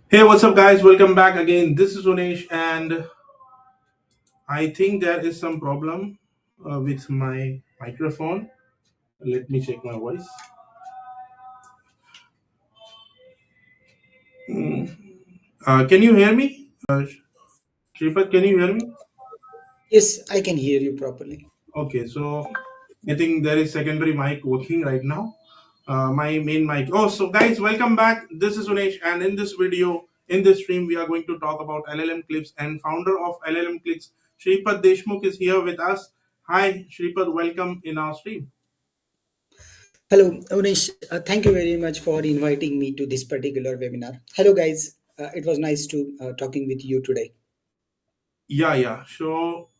Hey, what's up, guys? Welcome back again. This is Unesh, and I think there is some problem with my microphone. Let me check my voice. Hmm. Can you hear me? Shripad, can you hear me? Yes, I can hear you properly. Okay, so I think there is secondary mic working right now. My main mic. Oh, so guys, welcome back. This is Unesh, and in this video, in this stream, we are going to talk about LLM clips. And founder of LLM clicks, Shripad Deshmukh, is here with us. Hi, Shripad. Welcome in our stream. Hello, Unesh. Thank you very much for inviting me to this particular webinar. Hello, guys. It was nice to talking with you today. Yeah. So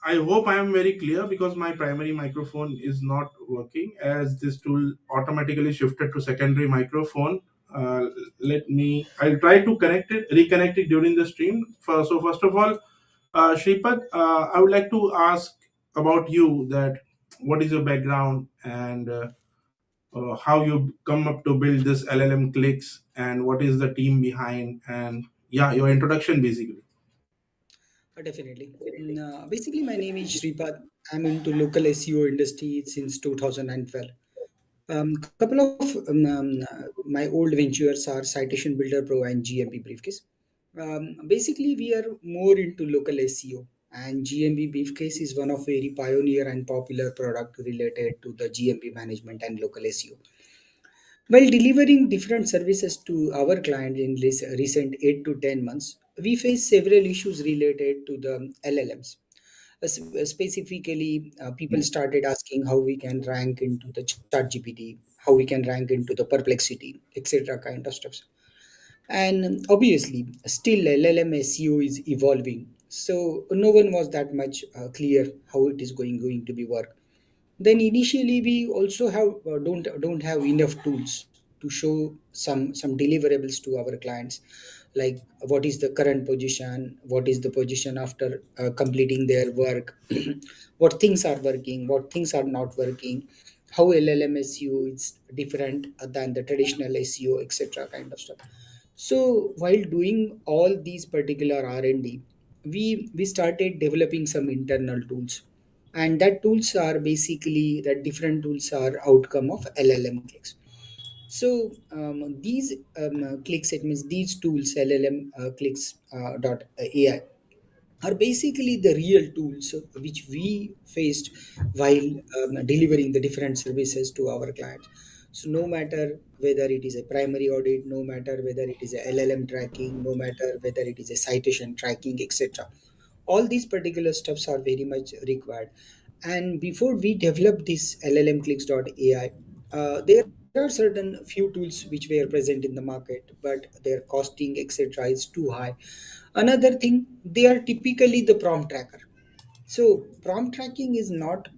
I hope I am very clear because my primary microphone is not working as this tool automatically shifted to secondary microphone. I'll try to reconnect it during the stream. So first of all, Shripad, I would like to ask about you that what is your background and how you come up to build this LLM clicks and what is the team behind and yeah, your introduction basically. Definitely. Basically, my name is Shripad. I'm into local SEO industry since 2012. Couple of my old ventures are Citation Builder Pro and GMP Briefcase. Basically, we are more into local SEO, and GMP Briefcase is one of very pioneer and popular product related to the GMP management and local SEO. While delivering different services to our client in this recent 8 to 10 months, we face several issues related to the LLMs. Specifically, people started asking how we can rank into the ChatGPT, how we can rank into the Perplexity, etc. kind of stuff. And obviously, still LLM SEO is evolving, so no one was that much clear how it is going to be work. Then initially we also have don't have enough tools to show some deliverables to our clients, like what is the current position, what is the position after completing their work, what things are working, what things are not working, how LLM SEO is different than the traditional SEO, etc. kind of stuff. So while doing all these particular R&D, we started developing some internal tools, and that tools are basically that different tools are outcome of LLM clicks. So these clicks, it means these tools, LLM clicks dot AI, are basically the real tools which we faced while delivering the different services to our clients. So no matter whether it is a primary audit, no matter whether it is a LLM tracking, no matter whether it is a citation tracking, etc., all these particular steps are very much required. And before we develop this LLMclicks.ai, there are certain few tools which were present in the market, but their costing, etc., is too high. Another thing, they are typically the prompt tracker. So prompt tracking is not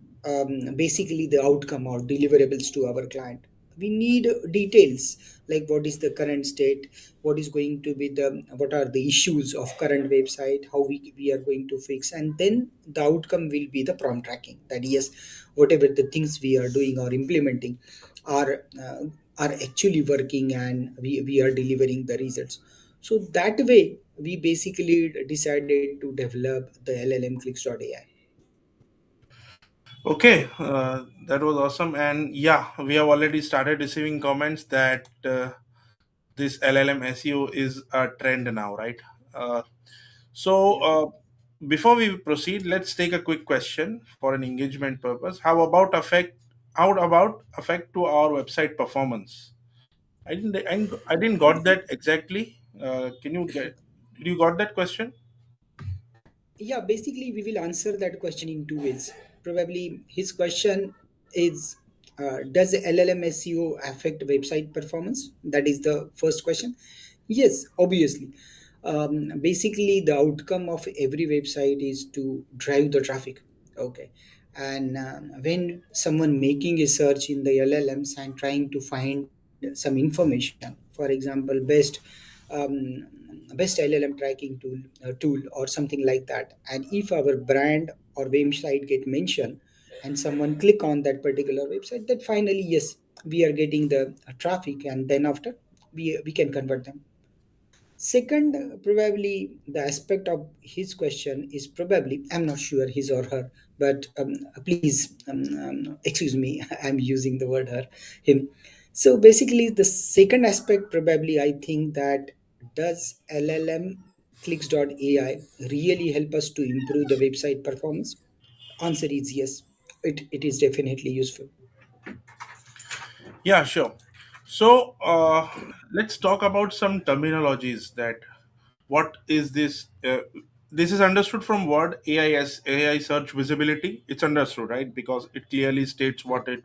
basically the outcome or deliverables to our client. We need details like what is the current state, what is going to be what are the issues of current website, how we are going to fix, and then the outcome will be the prompt tracking. That yes, whatever the things we are doing or implementing are uh, are actually working, and we are delivering the results. So that way we basically decided to develop the LLMclicks.ai. Okay, that was awesome. And yeah, we have already started receiving comments that this LLM SEO is a trend now, right? Uh, so, Yeah. before we proceed, let's take a quick question for an engagement purpose. How about affect to our website performance? I didn't got that exactly. Can you get? Did you got that question? Yeah, basically, we will answer that question in two ways. Probably his question is, does LLM SEO affect website performance? That is the first question. Yes, obviously. Basically, the outcome of every website is to drive the traffic. Okay. And when someone making a search in the LLMs and trying to find some information, for example, um, best LLM tracking tool or something like that, and if our brand or website get mentioned and someone click on that particular website, that finally yes, we are getting the traffic, and then after we can convert them. Second, probably the aspect of his question is probably, I'm not sure his or her, but please excuse me, I'm using the word her, him. So basically, the second aspect probably I think that, does LLM clicks.ai really help us to improve the website performance? Answer is yes. It is definitely useful. Yeah, sure. So let's talk about some terminologies. That what is this? This is understood from word AI as AI search visibility. It's understood, right? Because it clearly states what it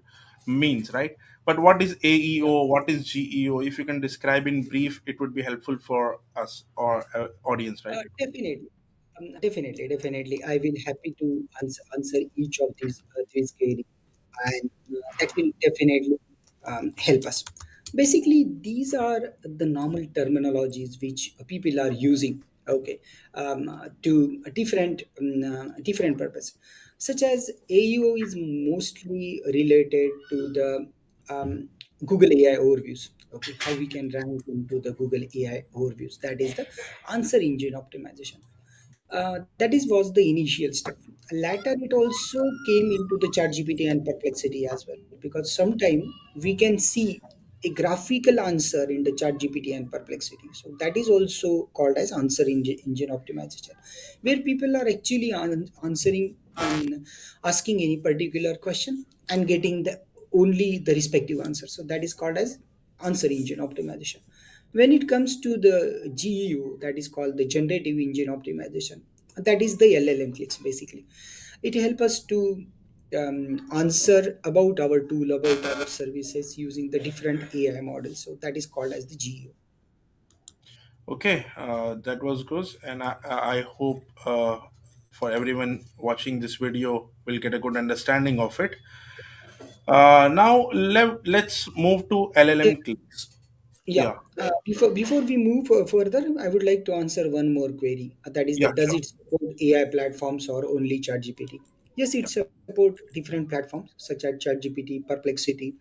means, right? But what is AEO? What is GEO? If you can describe in brief, it would be helpful for us or audience, right? Definitely. Definitely. I will happy to answer each of these queries, and that will definitely help us. Basically, these are the normal terminologies which people are using. Okay, to different purpose, such as AEO is mostly related to the um, Google AI overviews. Okay, how we can rank into the Google AI overviews. That is the answer engine optimization. That is was the initial step. Later, it also came into the ChatGPT and Perplexity as well, because sometime we can see a graphical answer in the ChatGPT and Perplexity. So that is also called as engine optimization, where people are actually answering asking any particular question and getting the only the respective answer. So that is called as answer engine optimization. When it comes to the GEO, that is called the generative engine optimization, that is the LLM clicks basically. It helps us to answer about our tool, about our services using the different AI models. So that is called as the GEO. Okay, that was good, and I hope for everyone watching this video will get a good understanding of it. Now let's move to LLM clicks. Yeah. Yeah, Before we move further, I would like to answer one more query. That is yeah, that, does sure. it support AI platforms or only ChatGPT? Yes, it support different platforms such as ChatGPT, Perplexity,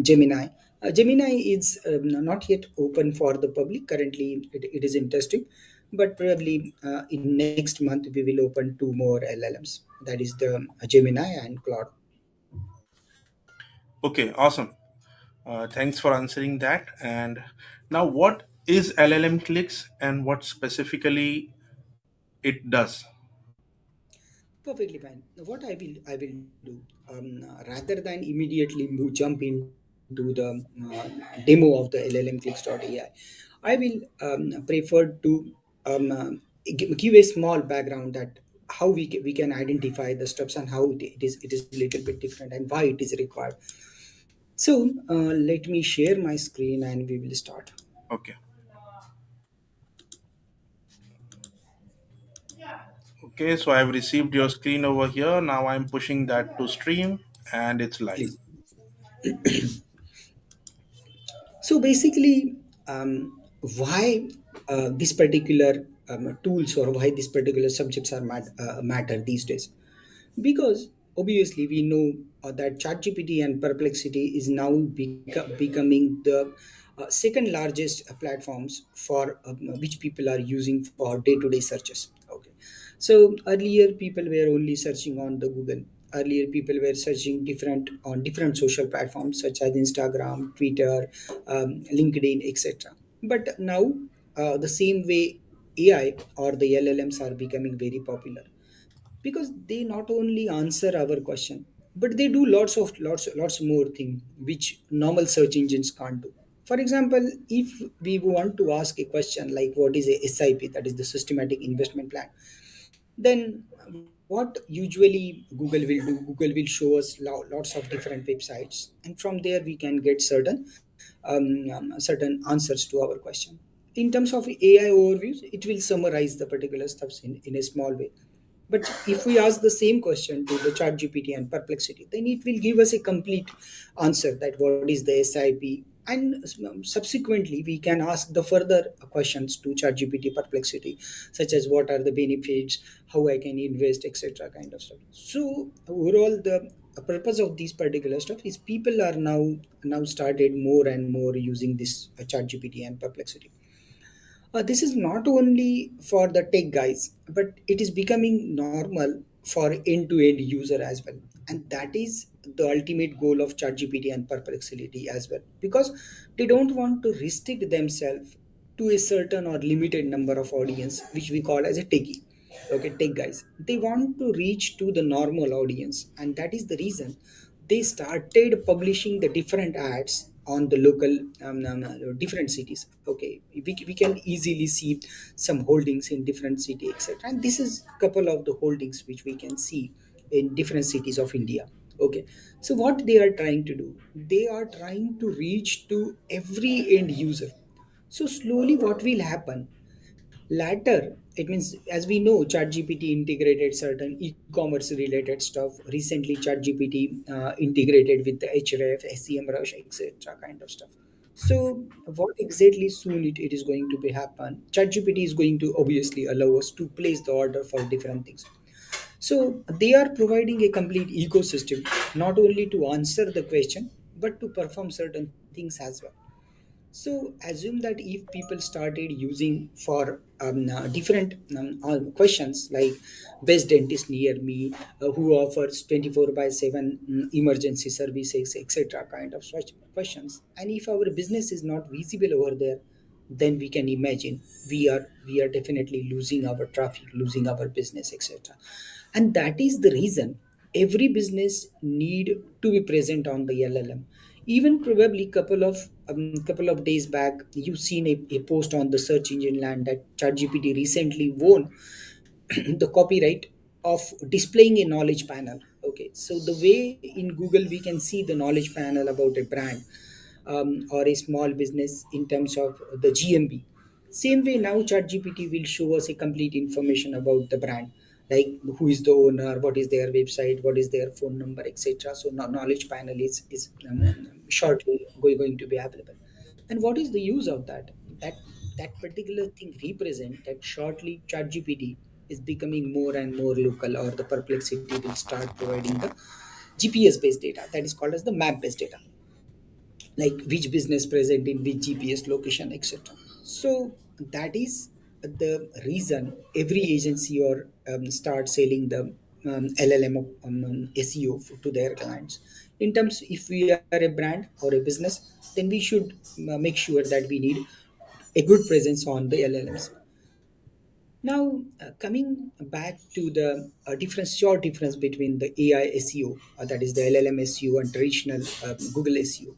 Gemini. Gemini is not yet open for the public. Currently, it is in testing, but probably in next month we will open two more LLMs. That is the Gemini and Claude. Okay, awesome. Thanks for answering that. And now, what is LLM clicks, and what specifically it does? Perfectly fine. What I will do, rather than immediately jump into the demo of the LLMclicks.ai, I will prefer to give a small background that how we can identify the steps and how it is a little bit different and why it is required. So let me share my screen and we will start. Okay, okay. So I've received your screen over here. Now I'm pushing that to stream, and it's live. Please. So basically, why this particular tools or why these particular subjects are matter these days? Because obviously we know that ChatGPT and Perplexity is now becoming the second largest platforms for which people are using for day-to-day searches. Okay, so earlier people were only searching on the Google. Earlier people were searching different on different social platforms such as Instagram, Twitter, LinkedIn, etc. But now the same way AI or the LLMs are becoming very popular, because they not only answer our question, but they do lots more things which normal search engines can't do. For example, if we want to ask a question like what is a SIP, that is the systematic investment plan, then what usually Google will do, Google will show us lots of different websites, and from there we can get certain answers to our question. In terms of AI overviews, it will summarize the particular steps in a small way. But if we ask the same question to the chat GPT and Perplexity, then it will give us a complete answer that what is the SIP. And subsequently, we can ask the further questions to chat GPT, Perplexity, such as what are the benefits, how I can invest, etc. kind of stuff. So overall, the purpose of this particular stuff is people are now started more and more using this chat GPT and Perplexity. This is not only for the tech guys, but it is becoming normal for end-to-end user as well. And that is the ultimate goal of ChatGPT and Perplexity as well, because they don't want to restrict themselves to a certain or limited number of audience, which we call as a techie. Okay, tech guys. They want to reach to the normal audience, and that is the reason they started publishing the different ads on the local different cities. Okay, we can easily see some holdings in different city, etc. And this is couple of the holdings which we can see in different cities of India. Okay, so what they are trying to do, they are trying to reach to every end user. So slowly what will happen latter, it means, as we know, ChatGPT integrated certain e-commerce related stuff. Recently, ChatGPT integrated with the href, semrush, etc. kind of stuff. So what exactly soon it is going to be happen, ChatGPT is going to obviously allow us to place the order for different things. So they are providing a complete ecosystem, not only to answer the question but to perform certain things as well. So assume that if people started using for different questions like best dentist near me, who offers 24 by 7 emergency services, etc. kind of such questions, and if our business is not visible over there, then we can imagine we are definitely losing our traffic, losing our business, etc. And that is the reason every business need to be present on the LLM. Even probably couple of days back, you've seen a post on the search engine land that ChatGPT recently won the copyright of displaying a knowledge panel. Okay, so the way in Google we can see the knowledge panel about a brand or a small business in terms of the GMB. Same way now ChatGPT will show us a complete information about the brand, like who is the owner, what is their website, what is their phone number, etc. So now knowledge panel is shortly going to be available. And what is the use of that? That that particular thing represent that shortly ChatGPT is becoming more and more local, or the Perplexity will start providing the GPS based data, that is called as the map based data, like which business present in which GPS location, etc. So that is the reason every agency or start selling the LLM of SEO to their clients. In terms, if we are a brand or a business, then we should make sure that we need a good presence on the LLMs. Now, coming back to the short difference between the AI SEO, that is the LLM SEO, and traditional Google SEO,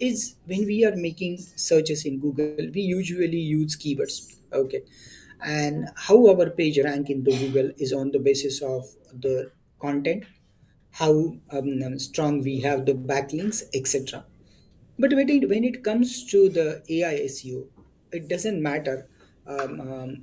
is when we are making searches in Google, we usually use keywords. Okay, and how our page rank in the Google is on the basis of the content, how strong we have the backlinks, etc. But when it comes to the AI SEO, it doesn't matter.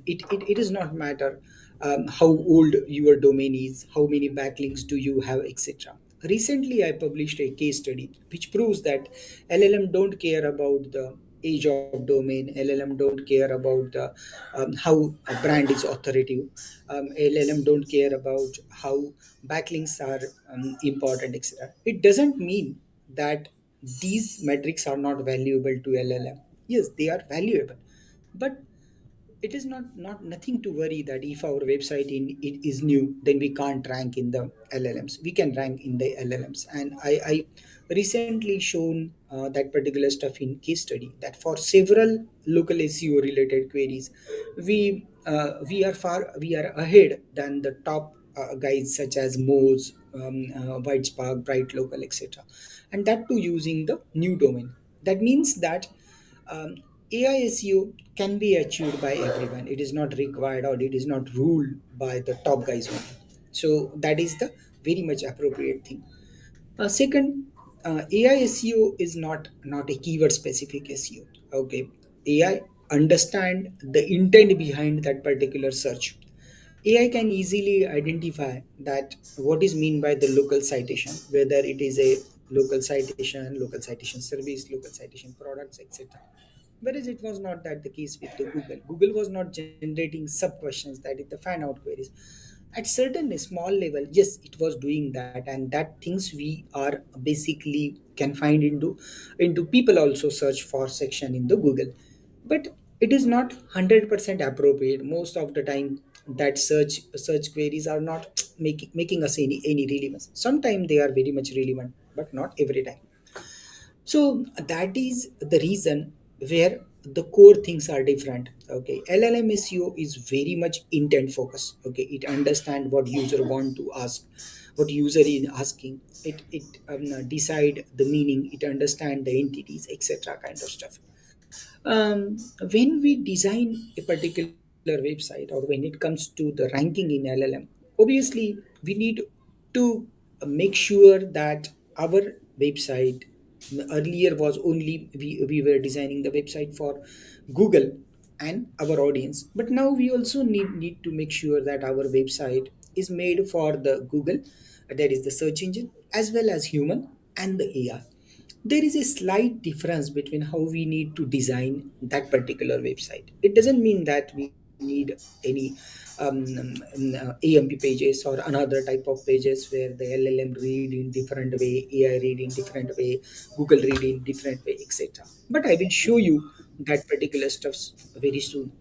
It does not matter how old your domain is, how many backlinks do you have, etc. Recently, I published a case study which proves that LLM don't care about the age of domain. LLM don't care about the how a brand is authoritative. LLM don't care about how backlinks are important, etc. It doesn't mean that these metrics are not valuable to LLM. Yes, they are valuable, but it is not nothing to worry that if our website in it is new, then we can't rank in the LLMs. We can rank in the LLMs, and I recently shown that particular stuff in case study that for several local SEO related queries, we are ahead than the top guides such as Moz, Whitespark, Bright Local, etc. And that too using the new domain. That means that um, AI SEO can be achieved by everyone. It is not required or it is not ruled by the top guys only. So that is the very much appropriate thing. Second, AI SEO is not a keyword specific SEO. Okay, AI understand the intent behind that particular search. AI can easily identify that what is mean by the local citation, whether it is a local citation service, local citation products, etc. Whereas it was not that the case with the Google. Google was not generating sub questions, that is the fan out queries. At certain small level, yes, it was doing that, and that things we are basically can find into people also search for section in the Google. But it is not 100% appropriate most of the time. That search queries are not making us any relevance. Sometimes they are very much relevant, but not every time. So that is the reason where the core things are different. Okay, LLM SEO is very much intent focus. Okay, it understand what user want to ask, what user is asking. It decide the meaning. It understand the entities, etc. Kind of stuff. When we design a particular website, or when it comes to the ranking in LLM, obviously we need to make sure that our website, earlier was only we were designing the website for Google and our audience, but now we also need to make sure that our website is made for the Google, that is the search engine, as well as human and the AI. There is a slight difference between how we need to design that particular website. It doesn't mean that we need any AMP pages or another type of pages where the LLM read in different way, AI read in different way, Google read in different way, etc. But I will show you that particular stuffs very soon.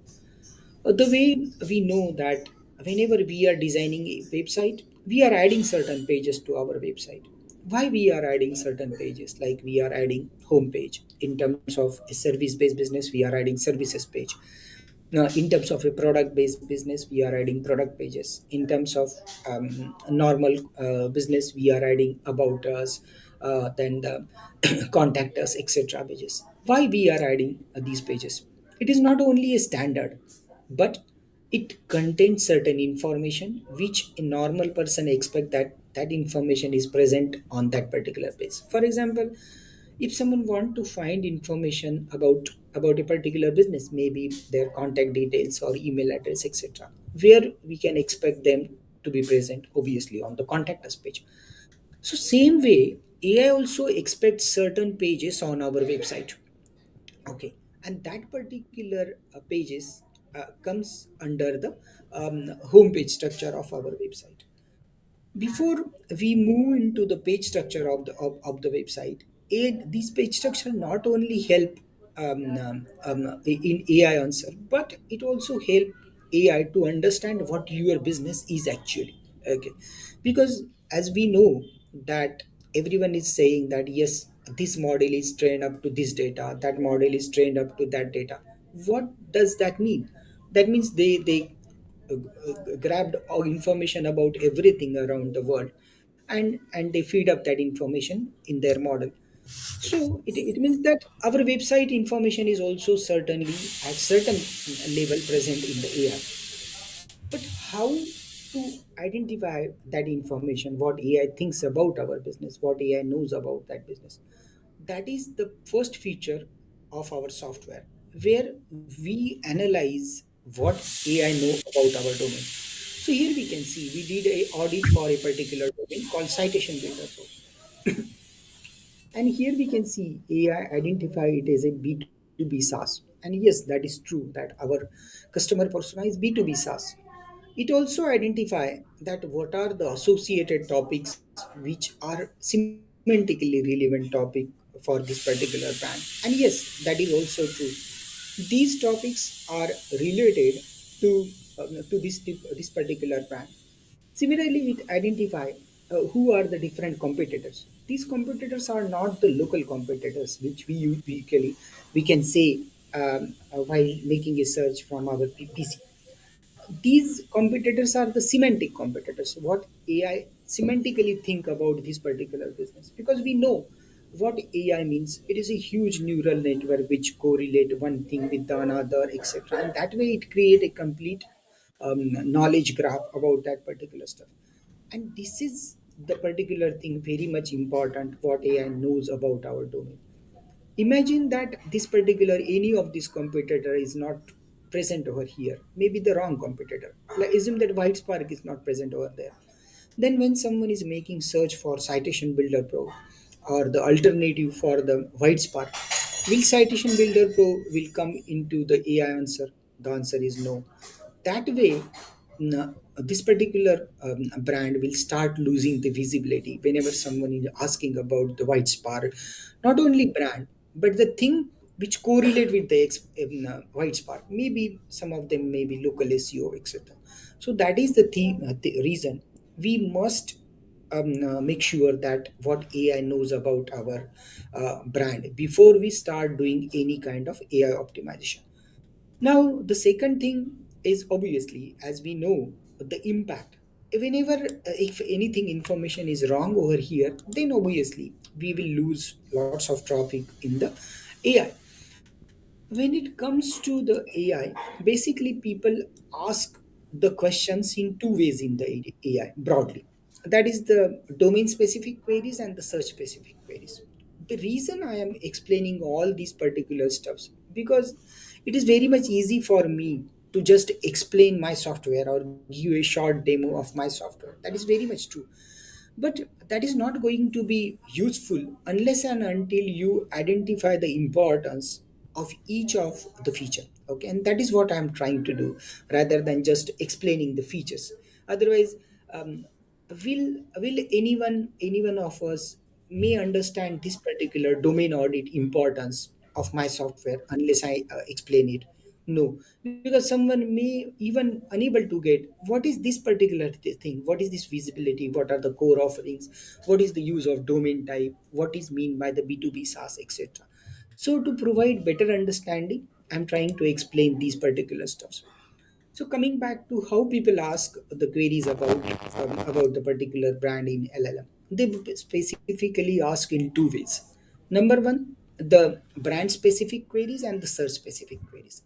The way we know that whenever we are designing a website, we are adding certain pages to our website. Why we are adding certain pages? Like we are adding home page. In terms of a service based business, we are adding services page. Now, in terms of a product based business, we are adding product pages. In terms of normal business, we are adding about us, then the contact us, etc. pages. Why we are adding these pages? It is not only a standard, but it contains certain information which a normal person expect that that information is present on that particular page. For example, if someone want to find information about a particular business, maybe their contact details or email address, etc., where we can expect them to be present, obviously on the contact us page. So same way, AI also expects certain pages on our website. Okay, and that particular pages comes under the home page structure of our website. Before we move into the page structure of the website, these page structure not only help in AI answer, but it also help AI to understand what your business is actually. Okay, because as we know that everyone is saying that yes, this model is trained up to this data, that model is trained up to that data. What does that mean? That means grabbed all information about everything around the world, and they feed up that information in their model. So it means that our website information is also certainly at certain level present in the AI. But how to identify that information, what AI thinks about our business, what AI knows about that business? That is the first feature of our software, where we analyze what AI know about our domain. So here we can see we did a audit for a particular domain called Citation Builder Pro. And here we can see AI identify it as a B2B SaaS. And yes, that is true that our customer persona is B2B SaaS. It also identify that what are the associated topics which are semantically relevant topic for this particular brand. And yes, that is also true. These topics are related to this particular brand. Similarly, it identify who are the different competitors. These competitors are not the local competitors, which we can say while making a search from our PC. These competitors are the semantic competitors. What AI semantically think about this particular business, because we know what AI means. It is a huge neural network which correlate one thing with the another, etc. And that way, it create a complete knowledge graph about that particular stuff. And this is the particular thing very much important. What AI knows about our domain. Imagine that this particular any of this competitor is not present over here, maybe the wrong competitor. Like assume that white spark is not present over there. Then when someone is making search for Citation Builder Pro or the alternative for the white spark, will Citation Builder Pro will come into the AI answer? The answer is no. That way, this particular brand will start losing the visibility whenever someone is asking about the white spark. Not only brand, but the thing which correlate with the white spot. Maybe some of them may be local SEO, etc. So that is the reason we must make sure that what AI knows about our brand before we start doing any kind of AI optimization. Now, the second thing is obviously, as we know, the impact. Whenever, if anything information is wrong over here, then obviously we will lose lots of traffic in the AI. When it comes to the AI, basically people ask the questions in two ways in the AI broadly. That is the domain specific queries and the search specific queries. The reason I am explaining all these particular stuffs because it is very much easy for me to just explain my software or give a short demo of my software. That is very much true, but that is not going to be useful unless and until you identify the importance of each of the feature. Okay, and that is what I'm trying to do rather than just explaining the features. Otherwise, will anyone of us may understand this particular domain audit importance of my software unless I explain it? No, because someone may even unable to get what is this particular thing, what is this visibility, what are the core offerings, what is the use of domain type, what is mean by the B2B SaaS, etc. So to provide better understanding, I'm trying to explain these particular stuffs. So coming back to how people ask the queries about the particular brand in LLM, they specifically ask in two ways. Number one, the brand specific queries and the search specific queries.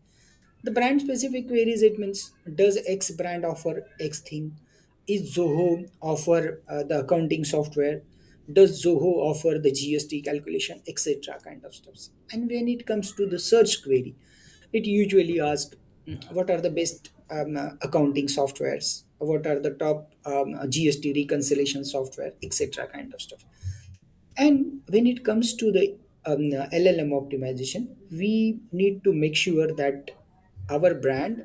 The brand specific queries, it means does X brand offer X thing? Is Zoho offer the accounting software? Does Zoho offer the GST calculation, etc. kind of stuffs? And when it comes to the search query, it usually asks what are the best accounting softwares, what are the top GST reconciliation software, etc. kind of stuff. And when it comes to the LLM optimization, we need to make sure that our brand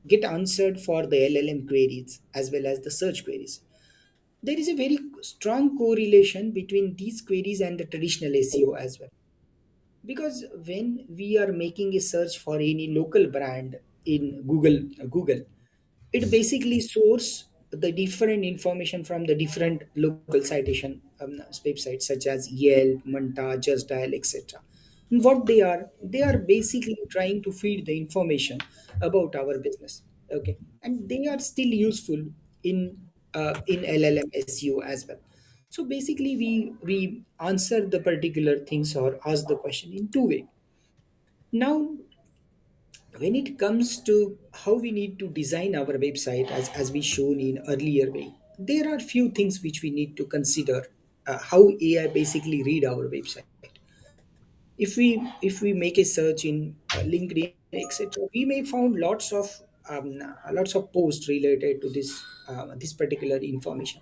get answered for the LLM queries as well as the search queries. There is a very strong correlation between these queries and the traditional SEO as well. Because when we are making a search for any local brand in Google, it basically source the different information from the different local citation websites such as Yelp, Manta, Just Dial, etc. What they are basically trying to feed the information about our business. Okay, and they are still useful in LLM SEO as well. So basically, we answer the particular things or ask the question in two way. Now, when it comes to how we need to design our website as we shown in earlier way, there are few things which we need to consider how AI basically read our website. If we make a search in LinkedIn, etc., we may found lots of posts related to this particular information,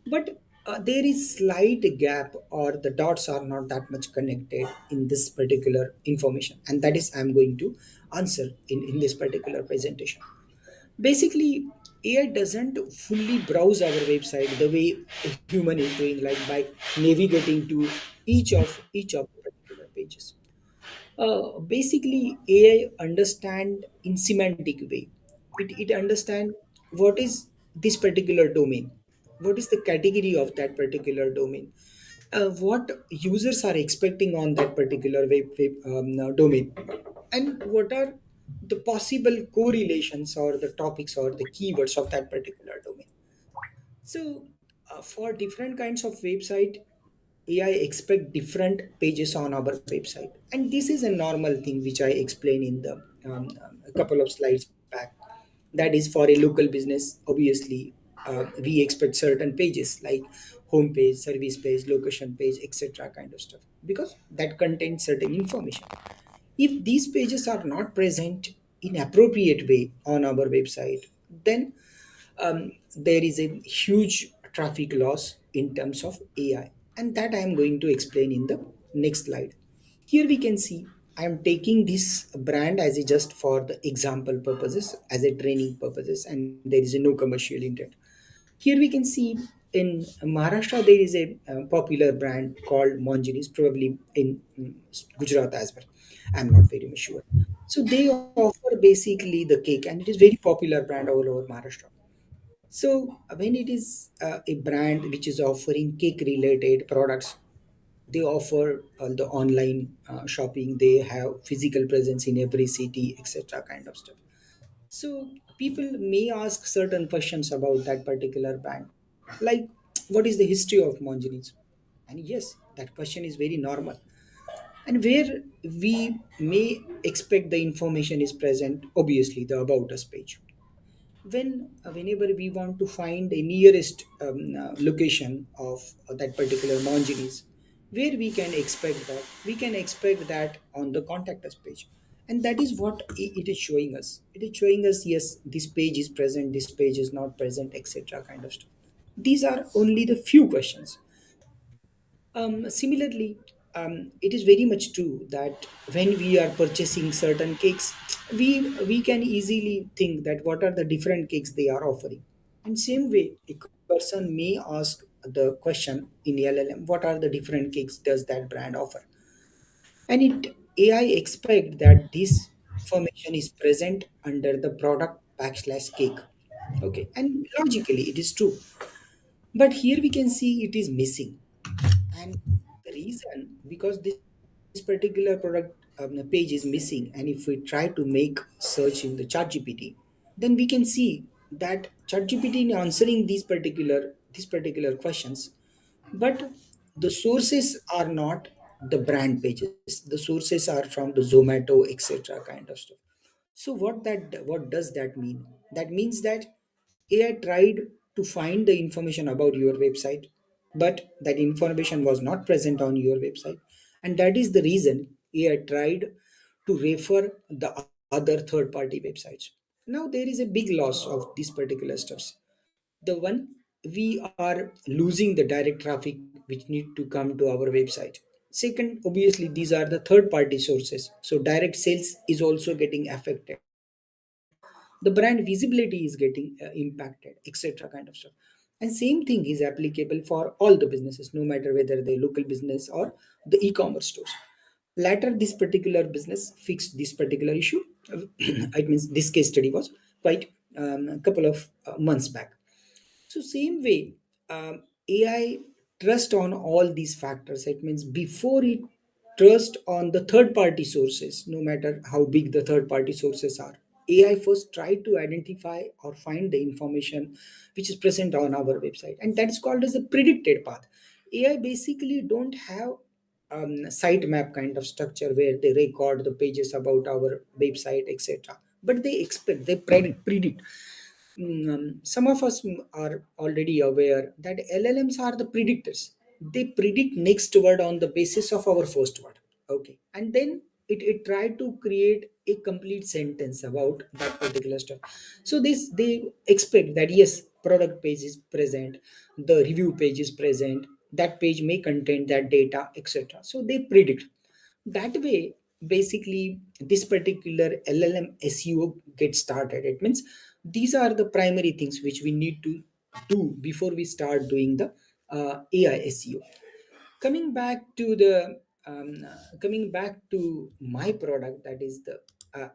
but there is slight gap or the dots are not that much connected in this particular information, and that is I'm going to answer in this particular presentation. Basically, AI doesn't fully browse our website the way a human is doing, like by navigating to each of the particular pages. Basically, AI understand in semantic way. It understand what is this particular domain, what is the category of that particular domain, what users are expecting on that particular domain, and what are the possible correlations or the topics or the keywords of that particular domain. So, for different kinds of website, AI expect different pages on our website, and this is a normal thing which I explained in the a couple of slides back. That is for a local business. Obviously, we expect certain pages like home page, service page, location page, etc. kind of stuff because that contains certain information. If these pages are not present in appropriate way on our website, then there is a huge traffic loss in terms of AI, and that I am going to explain in the next slide. Here we can see I am taking this brand as a just for the example purposes, as a training purposes, and there is no commercial intent. Here we can see in Maharashtra, there is a popular brand called Monjinis, probably in Gujarat as well. I'm not very much sure. So they offer basically the cake, and it is very popular brand all over Maharashtra. So when it is a brand which is offering cake related products, they offer the online shopping. They have physical presence in every city, etc. kind of stuff. So people may ask certain questions about that particular brand, like what is the history of Monjini's? And yes, that question is very normal. And where we may expect the information is present, obviously the about us page. Whenever we want to find a nearest location of that particular Monjini's, where we can expect that on the contact us page. And that is what it is showing us. It is showing us, yes, this page is present, this page is not present, etc. kind of stuff. These are only the few questions. Similarly, it is very much true that when we are purchasing certain cakes, we can easily think that what are the different cakes they are offering. And same way, a person may ask the question in LLM, what are the different cakes does that brand offer? And it AI expect that this information is present under the product backslash cake. Okay, and logically it is true, but here we can see it is missing. And the reason, because this particular product page is missing, and if we try to make search in the ChatGPT, then we can see that ChatGPT in answering these particular questions, but the sources are not the brand pages. The sources are from the Zomato, etc. kind of stuff. So what does that mean? That means that AI tried to find the information about your website, but that information was not present on your website. And that is the reason AI tried to refer the other third party websites. Now there is a big loss of these particular stuffs. The one, we are losing the direct traffic which need to come to our website. Second, obviously these are the third party sources, so direct sales is also getting affected. The brand visibility is getting impacted, etc. kind of stuff. And same thing is applicable for all the businesses, no matter whether they local business or the e-commerce stores. Later, this particular business fixed this particular issue. It means this case study was quite a couple of months back. So same way, AI trust on all these factors. It means before it trust on the third party sources, no matter how big the third party sources are, AI first try to identify or find the information which is present on our website, and that's called as a predicted path. AI basically don't have sitemap kind of structure where they record the pages about our website, etc. But they expect, they predict. Some of us are already aware that LLMs are the predictors. They predict next word on the basis of our first word. Okay. And then it try to create a complete sentence about that particular stuff. So this they expect that yes, product page is present, the review page is present, that page may contain that data, etc. So they predict. That way, basically, this particular LLM SEO gets started. It means these are the primary things which we need to do before we start doing the AI SEO. Coming back to the coming back to my product, that is the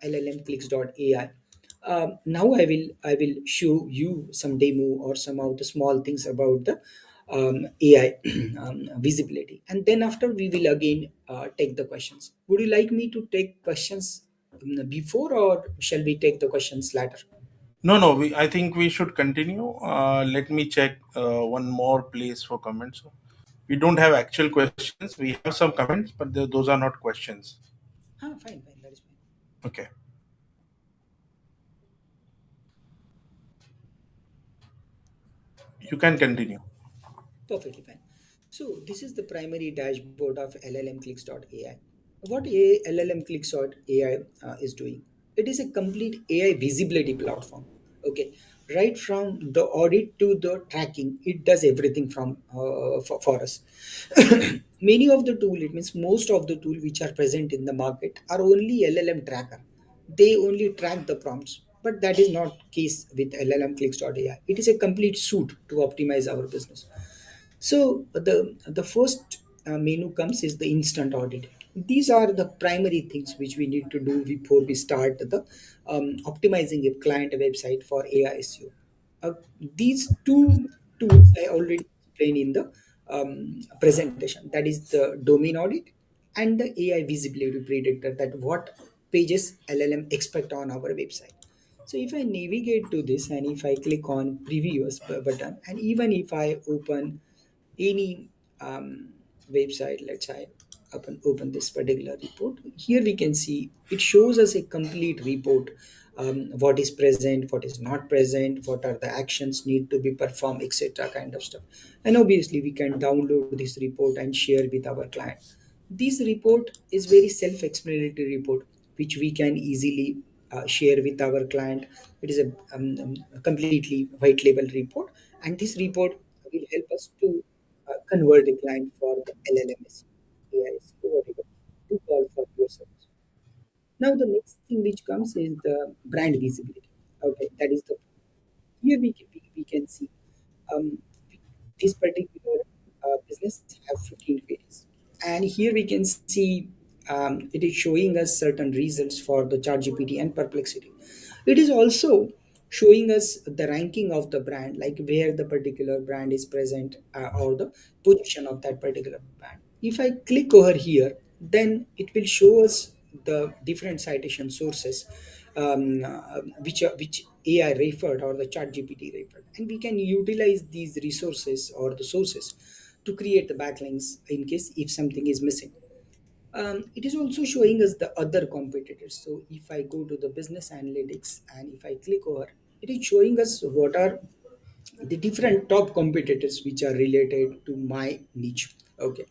LLMclicks.ai. Now I will show you some demo or some of the small things about the AI visibility, and then after we will again take the questions. Would you like me to take questions before, or shall we take the questions later? No, no. I think we should continue. Let me check one more place for comments. We don't have actual questions. We have some comments, but those are not questions. Fine, fine, that is fine. Okay, you can continue. Perfectly fine. So this is the primary dashboard of LLMclicks.ai. What LLMclicks.ai is doing? It is a complete AI visibility platform. Okay, right from the audit to the tracking, it does everything from for us. Many of the tool, it means most of the tool which are present in the market are only LLM tracker. They only track the prompts. But that is not case with LLMclicks.ai. It is a complete suite to optimize our business. So the first menu comes is the instant audit. These are the primary things which we need to do before we start the optimizing a client website for AI SEO. Uh, these two tools I already explained in the presentation. That is the domain audit and the AI visibility predictor. That what pages LLM expect on our website. So if I navigate to this and if I click on previous button, and even if I open any website, let's say open this particular report, here we can see it shows us a complete report, what is present, what is not present, what are the actions need to be performed, etc. kind of stuff. And obviously we can download this report and share with our client. This report is very self-explanatory report which we can easily share with our client. It is a completely white label report, and this report will help us to convert the client for the LLMs, AIs, whatever to call for your service. Now the next thing which comes is the brand visibility. Okay, that is the here we can see um, this particular business have 15 queries, and here we can see it is showing us certain results for the ChatGPT and Perplexity. It is also showing us the ranking of the brand, like where the particular brand is present, or the position of that particular brand. If I click over here, then it will show us the different citation sources, which AI referred or the chat GPT referred. And we can utilize these resources or the sources to create the backlinks in case if something is missing. It is also showing us the other competitors. So if I go to the business analytics and if I click over, it is showing us what are the different top competitors which are related to my niche. Okay,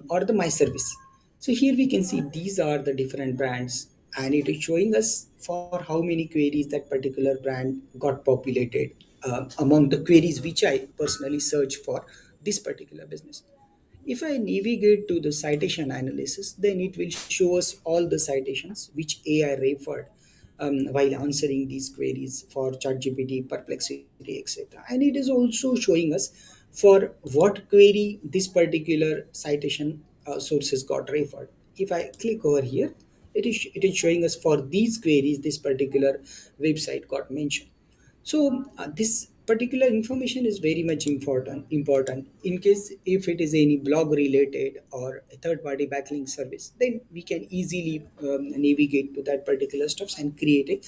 or the my service. So here we can see these are the different brands, and it is showing us for how many queries that particular brand got populated among the queries which I personally search for this particular business. If I navigate to the citation analysis, then it will show us all the citations which AI referred while answering these queries for ChatGPT, Perplexity, etc. And it is also showing us for what query this particular citation sources got referred. If I click over here, it is showing us for these queries this particular website got mentioned. So this particular information is very much important in case if it is any blog related or a third party backlink service, then we can easily navigate to that particular stuffs and create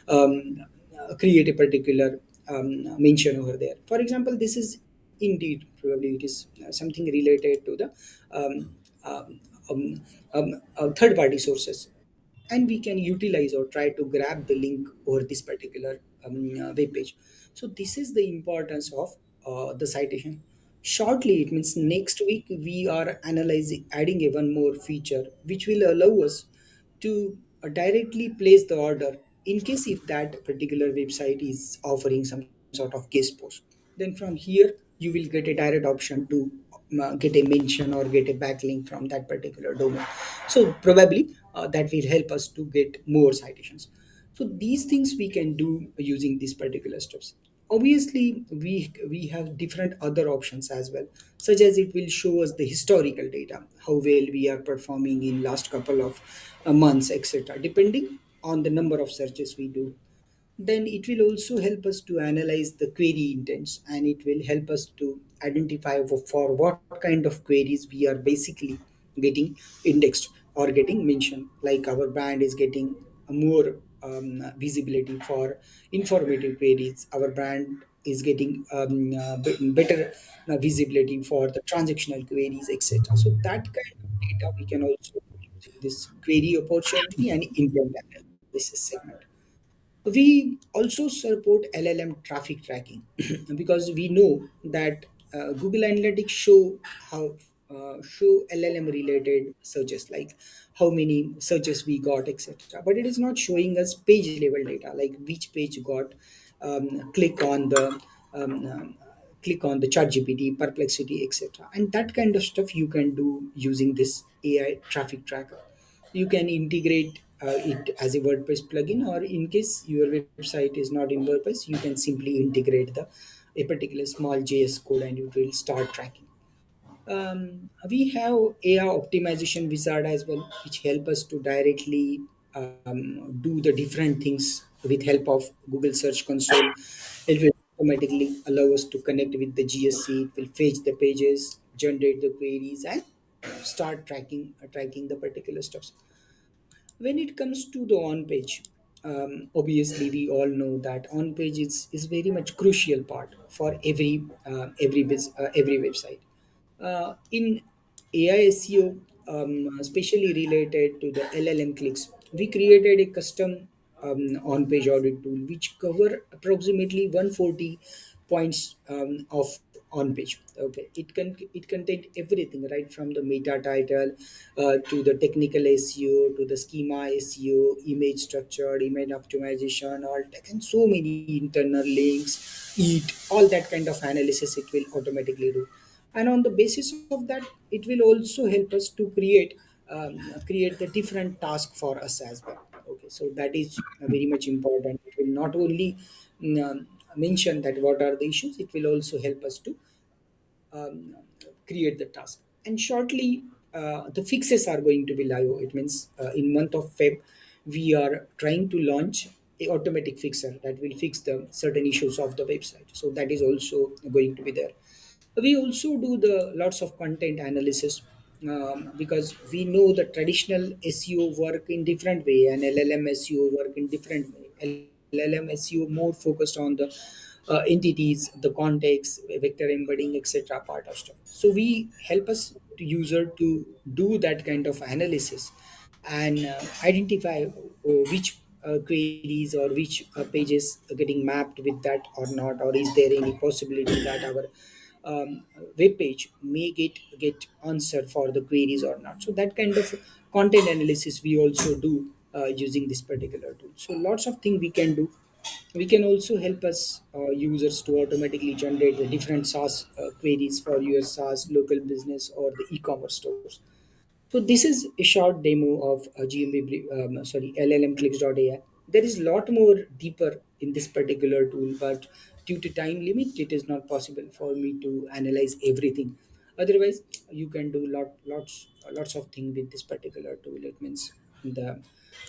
a particular mention over there. For example, this is indeed probably it is something related to the um, um, third party sources, and we can utilize or try to grab the link over this particular web page. So this is the importance of the citation. Shortly, it means next week we are analyzing adding a one more feature which will allow us to directly place the order in case if that particular website is offering some sort of guest post. Then from here you will get a direct option to get a mention or get a backlink from that particular domain. So probably that will help us to get more citations. So these things we can do using these particular steps. Obviously we have different other options as well, such as it will show us the historical data, how well we are performing in last couple of months, etc., depending on the number of searches we do. Then it will also help us to analyze the query intents, and it will help us to identify for what kind of queries we are basically getting indexed or getting mentioned. Like our brand is getting a more visibility for informative queries, our brand is getting better visibility for the transactional queries, etc. So that kind of data we can also use in this query opportunity and intent analysis segment. We also support LLM traffic tracking because we know that Google Analytics how show LLM related searches, like how many searches we got, etc. But it is not showing us page level data, like which page got click on the um, um, click on the chat GPT, Perplexity, etc. And that kind of stuff you can do using this AI traffic tracker. You can integrate it as a WordPress plugin, or in case your website is not in WordPress, you can simply integrate the a particular small JS code and it will start tracking. We have AI optimization wizard as well, which help us to directly do the different things with help of Google Search Console. It will automatically allow us to connect with the GSC. It will fetch the pages, generate the queries, and start tracking the particular stuff. When it comes to the on page, obviously we all know that on page is very much crucial part for every website. In AI SEO, especially related to the LLM clicks, we created a custom on-page audit tool which cover approximately 140 points of on-page. Okay, it contained everything right from the meta title to the technical SEO to the schema SEO, image structure, image optimization, all tech, and so many internal links, all that kind of analysis it will automatically do. And on the basis of that, it will also help us to create the different task for us as well. Okay, so that is very much important. It will not only mention that what are the issues, it will also help us to create the task. And shortly, the fixes are going to be live. It means in month of Feb, we are trying to launch a automatic fixer that will fix the certain issues of the website. So that is also going to be there. We also do the lots of content analysis, because we know the traditional SEO work in different way and LLM SEO work in different way. LLM SEO more focused on the entities, the context, vector embedding, etc. part of stuff. So we help us to user to do that kind of analysis and identify which queries or which pages are getting mapped with that or not, or is there any possibility that our web page may get answer for the queries or not. So that kind of content analysis we also do using this particular tool. So lots of things we can do. We can also help us users to automatically generate the different SaaS queries for your SaaS local business or the e-commerce stores. So this is a short demo of LLMclicks.ai. There is a lot more deeper in this particular tool, but due to time limit, it is not possible for me to analyze everything. Otherwise, you can do lots of things with this particular tool. It means the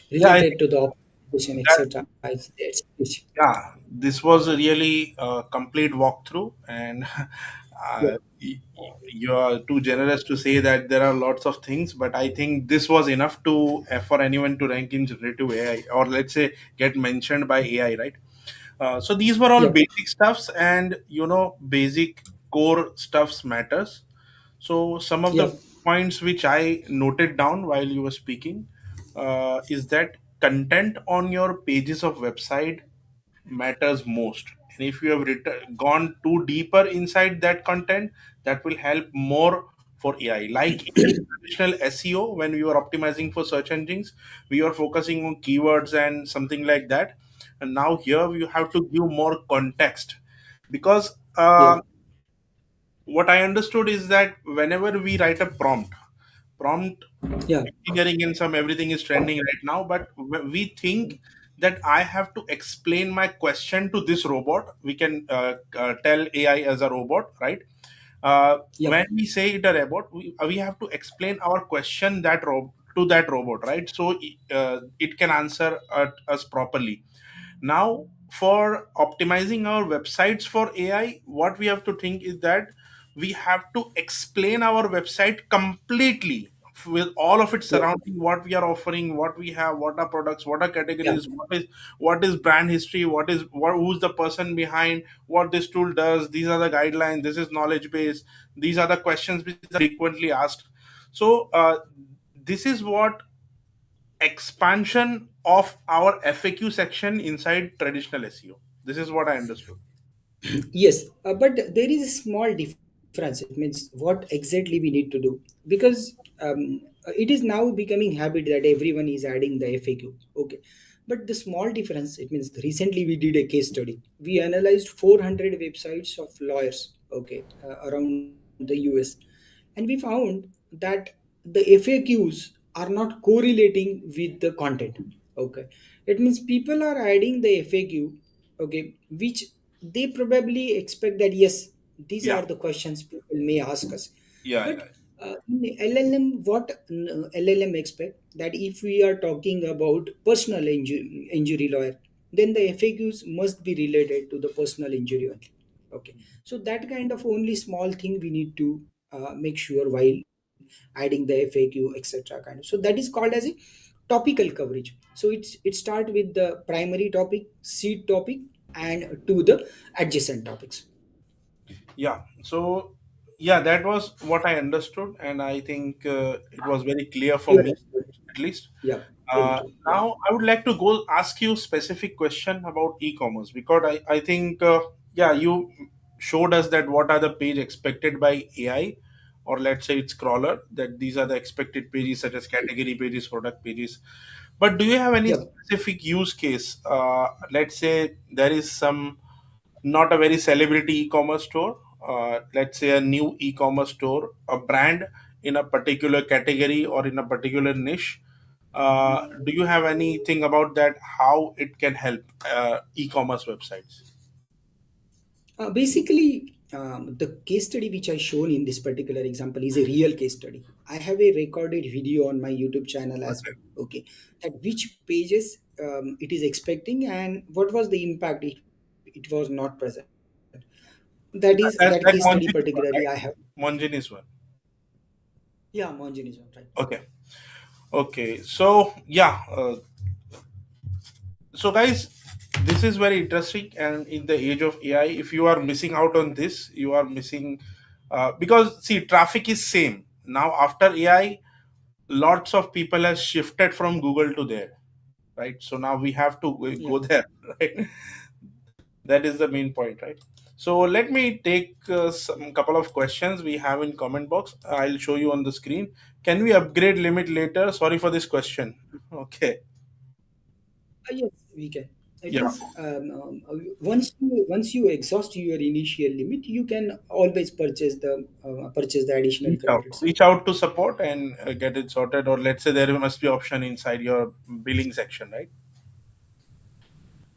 Yeah, I related think to the optimization, that etc. It's yeah, this was a really complete walkthrough, and yeah, you are too generous to say that there are lots of things, but I think this was enough to for anyone to rank in generative AI, or let's say get mentioned by AI, right? So these were all yeah, basic stuffs, and basic core stuffs matters. So some of yeah, the points which I noted down while you were speaking is that content on your pages of website matters most. And if you have gone too deeper inside that content, that will help more for AI. Like in traditional SEO, when we were optimizing for search engines, we were focusing on keywords and something like that. And now here you have to give more context, because yeah, what I understood is that whenever we write a prompt yeah, engineering and some everything is trending right now, but we think that I have to explain my question to this robot. We can tell AI as a robot, right? yeah, When we say it a robot, we have to explain our question to that robot, right? So it can answer us properly. Now, for optimizing our websites for AI, what we have to think is that we have to explain our website completely with all of it yeah, surrounding what we are offering, what we have, what are products, what are yeah, categories, what is brand history, who's the person behind, what this tool does, these are the guidelines, this is knowledge base, these are the questions which are frequently asked. So this is what expansion of our FAQ section inside traditional SEO. This is what I understood. yes, but there is a small difference. It means what exactly we need to do, because it is now becoming habit that everyone is adding the FAQ. Okay, but the small difference, it means recently we did a case study. We analyzed 400 websites of lawyers. Okay, around the US, and we found that the FAQs. are not correlating with the content. Okay, it means people are adding the FAQ, okay, which they probably expect that yes, these Yeah, are the questions people may ask us. yeah, But yeah, in LLM, what LLM expect that if we are talking about personal injury lawyer, then the FAQs must be related to the personal injury only. Okay, so that kind of only small thing we need to make sure while adding the FAQ, etc. kind of. So that is called as a topical coverage. So it start with the primary topic, seed topic, and to the adjacent topics. yeah. So, yeah, that was what I understood, and I think it was very clear for You are me, absolutely. at least. Yeah, very true. Yeah. Now, I would like to go ask you specific question about e-commerce, because I think, yeah, you showed us that what are the page expected by AI, or let's say it's crawler, that these are the expected pages such as category pages, product pages. But do you have any Yep. specific use case? Let's say there is some not a very celebrity e-commerce store, let's say a new e-commerce store, a brand in a particular category or in a particular niche. Do you have anything about that, how it can help e-commerce websites? Basically, the case study which I shown in this particular example is a real case study. I have a recorded video on my YouTube channel as well. Okay, that which pages it is expecting and what was the impact if it was not present. That case That study Monjin is one, particularly I right? have. Monjin is one. Yeah, Monjin is one, right. Okay. Okay, so yeah, so guys, this is very interesting, and in the age of AI, if you are missing out on this, you are missing, because see, traffic is same now after AI. Lots of people have shifted from Google to there, right? So now we have to Yeah. go there, right? That is the main point, right? So let me take some couple of questions we have in comment box. I'll show you on the screen. Can we upgrade limit later? Sorry for this question. Okay. Yes, we can. It Yeah. is once you exhaust your initial limit, you can always purchase the additional credits. Reach out to support and get it sorted, or let's say there must be option inside your billing section, right?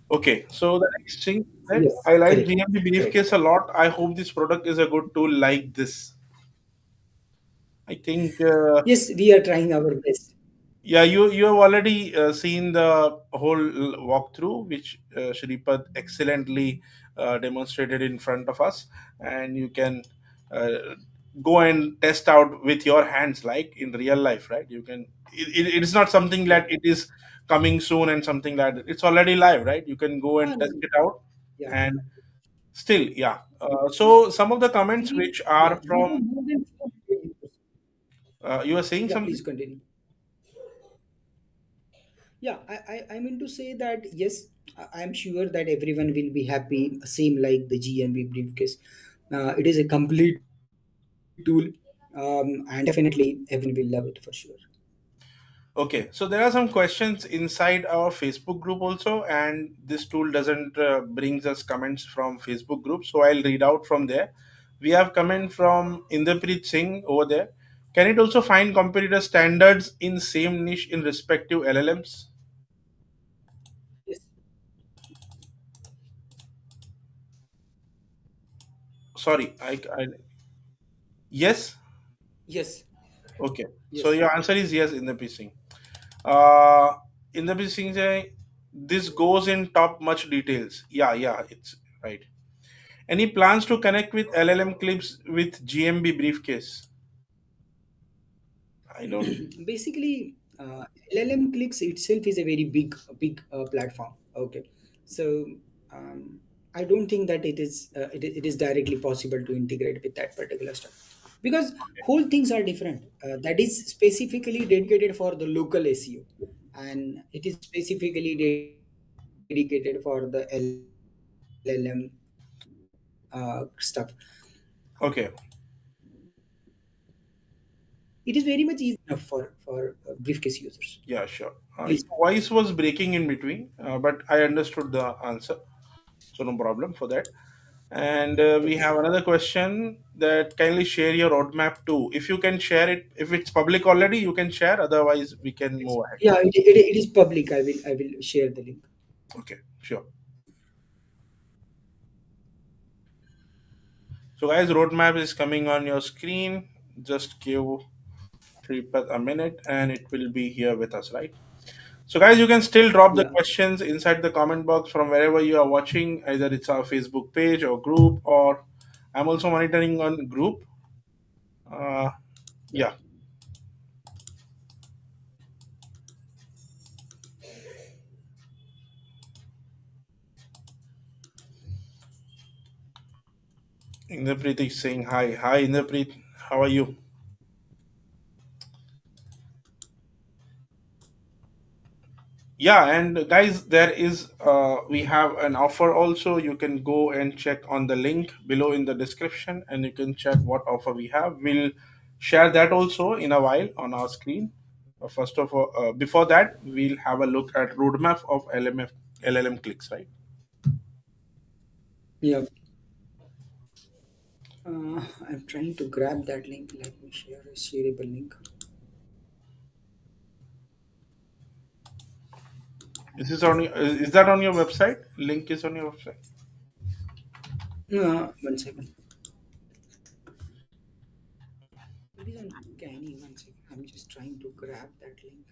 Okay, so the next thing that Yes, I like correct, GMB correct. briefcase a lot. I hope this product is a good tool like this. I think, Yes, we are trying our best. yeah, you have already seen the whole walkthrough, which Shripad excellently demonstrated in front of us, and you can uh, go and test out with your hands, like in real life, right? You can. It's not something Yeah. that it is coming soon and something like that. It's already live, right? You can go and test No. it out, Yeah. and still, yeah. Yeah. So some of the comments which Yeah. are We from, have more than 400 users. you were saying Yeah, something. please continue. Yeah, I mean to say that yes, I'm sure that everyone will be happy, same like the GMB briefcase. It is a complete tool, and definitely everyone will love it for sure. Okay, so there are some questions inside our Facebook group also, and this tool doesn't brings us comments from Facebook group, so I'll read out from there. We have comment from Inderpreet Singh over there. Can it also find competitor standards in same niche in respective LLMs? Yes, Sorry, yes. yes, Okay, so yes. your answer is yes, Inderpreet Singh. Uh, Inderpreet Singh say this goes in top much details. Yeah, yeah, it's right. Any plans to connect with LLM clips with GMB briefcase? I don't. Basically, LLM clicks itself is a very big platform. Okay, so um, I don't think that it is directly possible to integrate with that particular stuff because whole things are different. That is specifically dedicated for the local SEO, and it is specifically dedicated for the LLM stuff. Okay. It is very much easy enough for briefcase users. Yeah, sure. Please. Your voice was breaking in between, but I understood the answer, so no problem for that. And we Yes. have another question that kindly share your roadmap too. If you can share it, if it's public already, you can share. Otherwise, we can move ahead. Yeah, it is public. I will share the link. Okay, sure. So, guys, roadmap is coming on your screen. Just give Shripad a minute, and it will be here with us, right? So, guys, you can still drop the Yeah, questions inside the comment box from wherever you are watching. Either it's our Facebook page or group, or I'm also monitoring on group. Uh, yeah, yeah, Inderpreet is saying hi. Hi, Inderpreet. How are you? Yeah, and guys, there is we have an offer also. You can go and check on the link below in the description, and you can check what offer we have. We'll share that also in a while on our screen. First of all, before that, we'll have a look at roadmap of LLM clicks, right? yeah. I'm trying to grab that link. Let me share a shareable link. Is that on your website? Link is on your website. One second. It is on Canny. One second. I'm just trying to grab that link.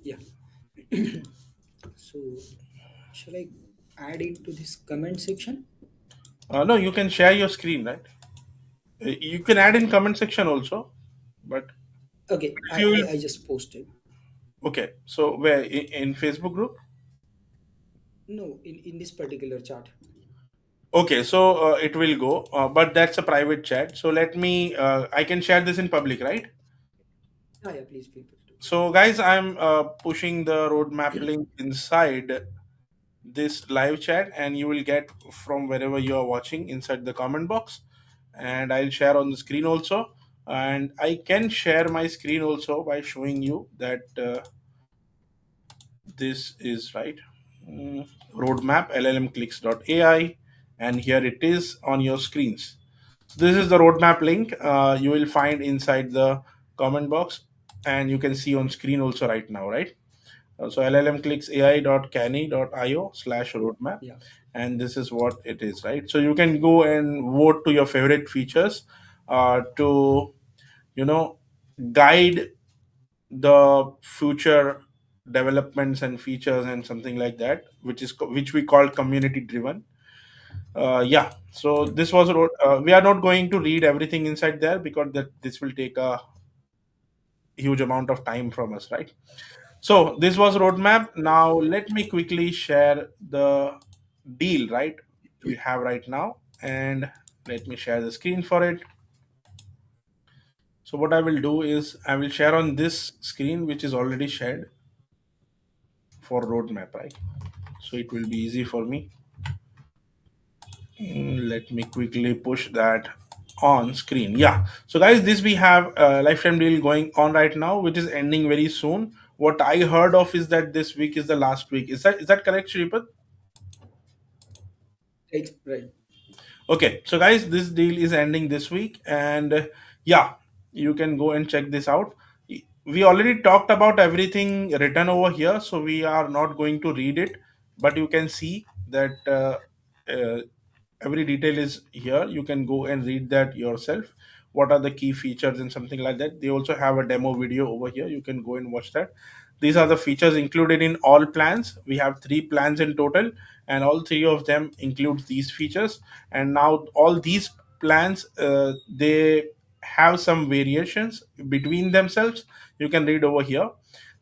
Yeah. So, shall I add into this comment section? No, you can share your screen, right? You can add in comment section also, but Okay, if you will, I just posted. okay. So where in Facebook group? No, in this particular chart. Okay, so it will go, but that's a private chat. So let me. I can share this in public, right? Yeah, yeah, please feel free to. So guys, I'm pushing the roadmap link inside this live chat, and you will get from wherever you are watching inside the comment box, and I'll share on the screen also. And I can share my screen also by showing you that this is right. Roadmap LLMclicks.ai, and here it is on your screens. This is the roadmap link you will find inside the comment box, and you can see on screen also right now, right? So llmclicksai.canny.io/roadmap, Yeah. and this is what it is, right? So you can go and vote to your favorite features to you know guide the future developments and features and something like that, which we call community driven. Yeah, so this was we are not going to read everything inside there because that this will take a huge amount of time from us, right? So this was roadmap. Now let me quickly share the deal, right, we have right now, and let me share the screen for it. So what I will do is I will share on this screen which is already shared for roadmap, right? So it will be easy for me. Let me quickly push that on screen. Yeah, so guys, this we have a lifetime deal going on right now which is ending very soon. What I heard of is that this week is the last week. Is that correct, Shripad? Right, right. Okay, so guys, this deal is ending this week, and yeah, you can go and check this out. We already talked about everything written over here, so we are not going to read it, but you can see that uh, every detail is here. You can go and read that yourself. What are the key features and something like that? They also have a demo video over here. You can go and watch that. These are the features included in all plans. We have three plans in total, and all three of them include these features. And now all these plans they have some variations between themselves. You can read over here.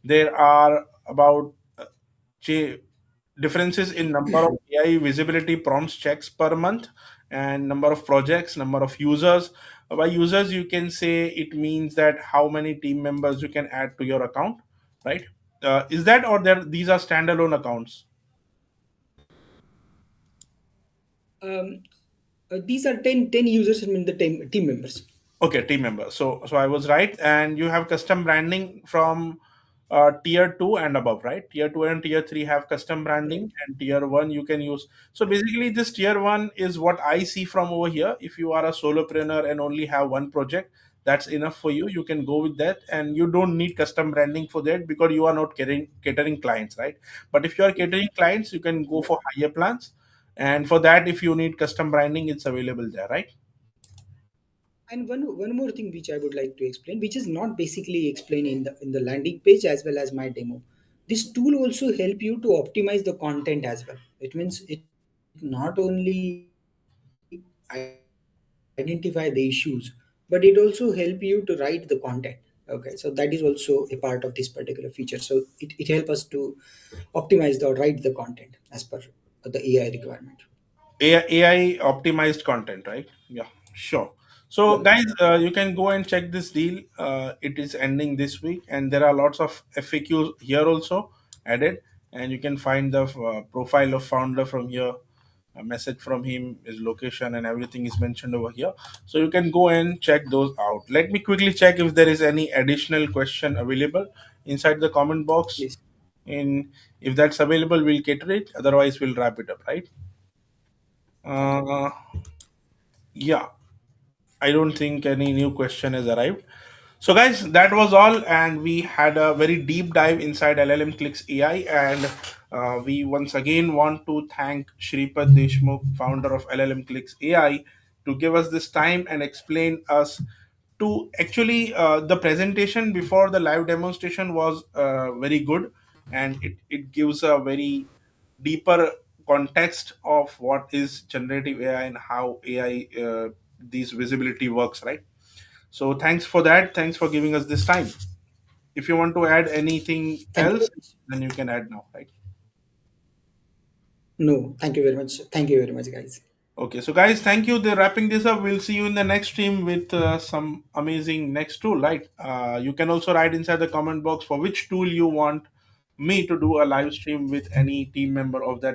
There are about cha- differences in number of AI visibility prompts checks per month, and number of projects, number of users. By users, you can say it means that how many team members you can add to your account, right? Is that, or there these are standalone accounts? Um, these are 10 users, I mean the team members. Okay, team member. So I was right, and you have custom branding from tier 2 and above, right? Tier 2 and tier 3 have custom branding, Right. and tier 1 you can use. So basically, this tier 1 is what I see from over here. If you are a solopreneur and only have one project, that's enough for you. You can go with that, and you don't need custom branding for that because you are not catering clients, right? But if you are catering clients, you can go for higher plans. And for that, if you need custom branding, it's available there, right? And one more thing which I would like to explain, which is not basically explained in the landing page as well as my demo. This tool also help you to optimize the content as well. It means it not only identify the issues, but it also help you to write the content. Okay, so that is also a part of this particular feature. So it helps us to optimize the or write the content as per the AI requirement. AI optimized content, right? Yeah, sure. So, Yeah. guys, you can go and check this deal. It is ending this week, and there are lots of FAQs here also added, and you can find the profile of founder from here, a message from him, his location, and everything is mentioned over here. So you can go and check those out. Let me quickly check if there is any additional question available inside the comment box. Please. In If that's available, we'll cater it. Otherwise, we'll wrap it up, right? Okay. Uh, yeah, I don't think any new question has arrived. So, guys, that was all, and we had a very deep dive inside LLMClicks AI. And we once again want to thank Shripad Deshmukh, founder of LLMClicks AI, to give us this time and explain us to actually the presentation before the live demonstration was very good, and it gives a very deeper context of what is generative AI and how AI these visibility works, right? So thanks for that. Thanks for giving us this time. If you want to add anything Thank you else, very much. then you can add now, right? No, thank you very much. Thank you very much, guys. Okay, so guys, thank you. They're wrapping this up. We'll see you in the next stream with some amazing next tool, right? You can also write inside the comment box for which tool you want me to do a live stream with any team member of that